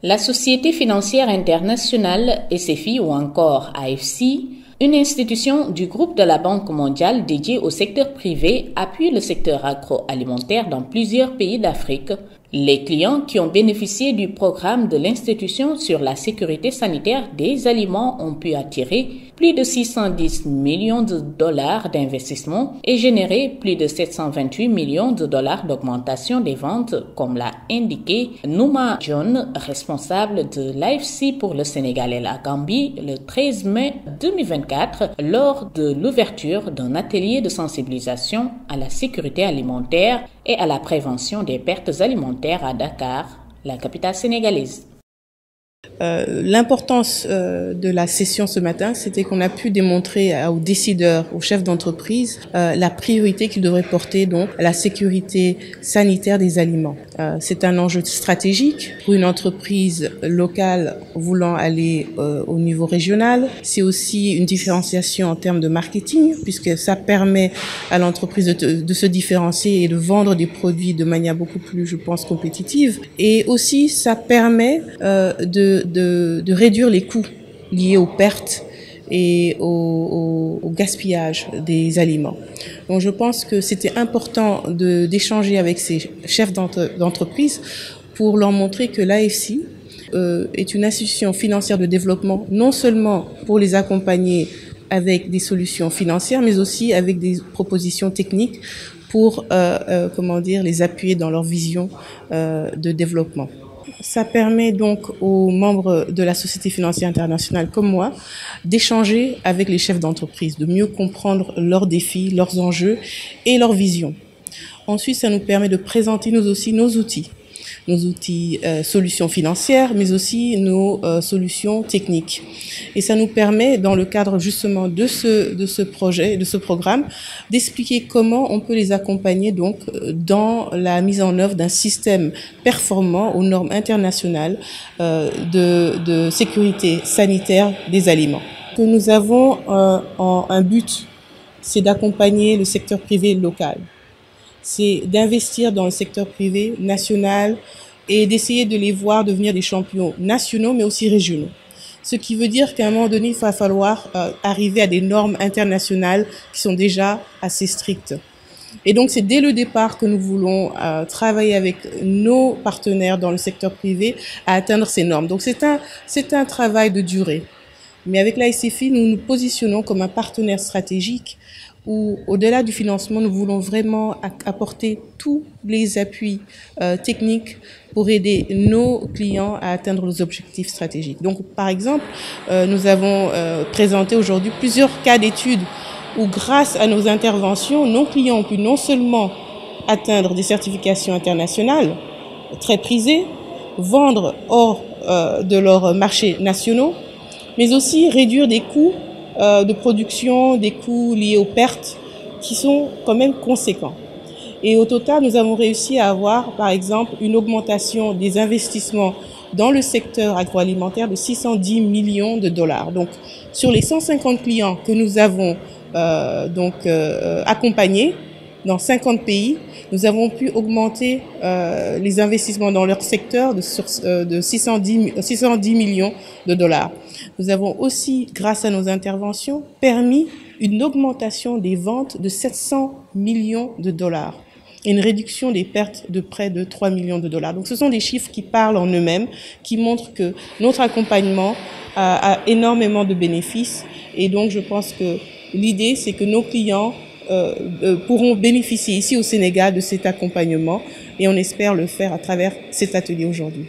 La Société financière internationale, SFI ou encore AFC, une institution du groupe de la Banque mondiale dédiée au secteur privé, appuie le secteur agroalimentaire dans plusieurs pays d'Afrique. Les clients qui ont bénéficié du programme de l'institution sur la sécurité sanitaire des aliments ont pu attirer plus de 610 millions de dollars d'investissement et générer plus de 728 millions de dollars d'augmentation des ventes, comme l'a indiqué Nouma John, responsable de l'AFC pour le Sénégal et la Gambie, le 13 mai 2024, lors de l'ouverture d'un atelier de sensibilisation à la sécurité alimentaire et à la prévention des pertes alimentaires à Dakar, la capitale sénégalaise. L'importance de la session ce matin, c'était qu'on a pu démontrer aux décideurs, aux chefs d'entreprise, la priorité qu'ils devraient porter donc à la sécurité sanitaire des aliments. C'est un enjeu stratégique pour une entreprise locale voulant aller au niveau régional. C'est aussi une différenciation en termes de marketing, puisque ça permet à l'entreprise de se différencier et de vendre des produits de manière beaucoup plus, je pense, compétitive. Et aussi, ça permet de réduire les coûts liés aux pertes et au gaspillage des aliments. Donc je pense que c'était important d'échanger avec ces chefs d'entreprise pour leur montrer que l'AFC est une institution financière de développement, non seulement pour les accompagner avec des solutions financières, mais aussi avec des propositions techniques pour les appuyer dans leur vision de développement. Ça permet donc aux membres de la Société financière internationale comme moi d'échanger avec les chefs d'entreprise, de mieux comprendre leurs défis, leurs enjeux et leurs visions. Ensuite, ça nous permet de présenter nous aussi nos outils solutions financières, mais aussi nos solutions techniques. Et ça nous permet, dans le cadre justement de ce projet, de ce programme, d'expliquer comment on peut les accompagner donc dans la mise en œuvre d'un système performant aux normes internationales de sécurité sanitaire des aliments. Que nous avons un but, c'est d'accompagner le secteur privé local. C'est d'investir dans le secteur privé national et d'essayer de les voir devenir des champions nationaux, mais aussi régionaux. Ce qui veut dire qu'à un moment donné, il va falloir arriver à des normes internationales qui sont déjà assez strictes. Et donc, c'est dès le départ que nous voulons travailler avec nos partenaires dans le secteur privé à atteindre ces normes. Donc, c'est un travail de durée. Mais avec la SFI, nous nous positionnons comme un partenaire stratégique où, au-delà du financement, nous voulons vraiment apporter tous les appuis techniques pour aider nos clients à atteindre leurs objectifs stratégiques. Donc, par exemple, nous avons présenté aujourd'hui plusieurs cas d'études où, grâce à nos interventions, nos clients ont pu non seulement atteindre des certifications internationales très prisées, vendre hors de leurs marchés nationaux, mais aussi réduire des coûts de production, des coûts liés aux pertes qui sont quand même conséquents. Et au total, nous avons réussi à avoir, par exemple, une augmentation des investissements dans le secteur agroalimentaire de 610 millions de dollars. Donc, sur les 150 clients que nous avons accompagnés dans 50 pays, nous avons pu augmenter les investissements dans leur secteur de 610 millions de dollars. Nous avons aussi, grâce à nos interventions, permis une augmentation des ventes de 700 millions de dollars et une réduction des pertes de près de 3 millions de dollars. Donc ce sont des chiffres qui parlent en eux-mêmes, qui montrent que notre accompagnement a énormément de bénéfices. Et donc je pense que l'idée, c'est que nos clients pourront bénéficier ici au Sénégal de cet accompagnement et on espère le faire à travers cet atelier aujourd'hui.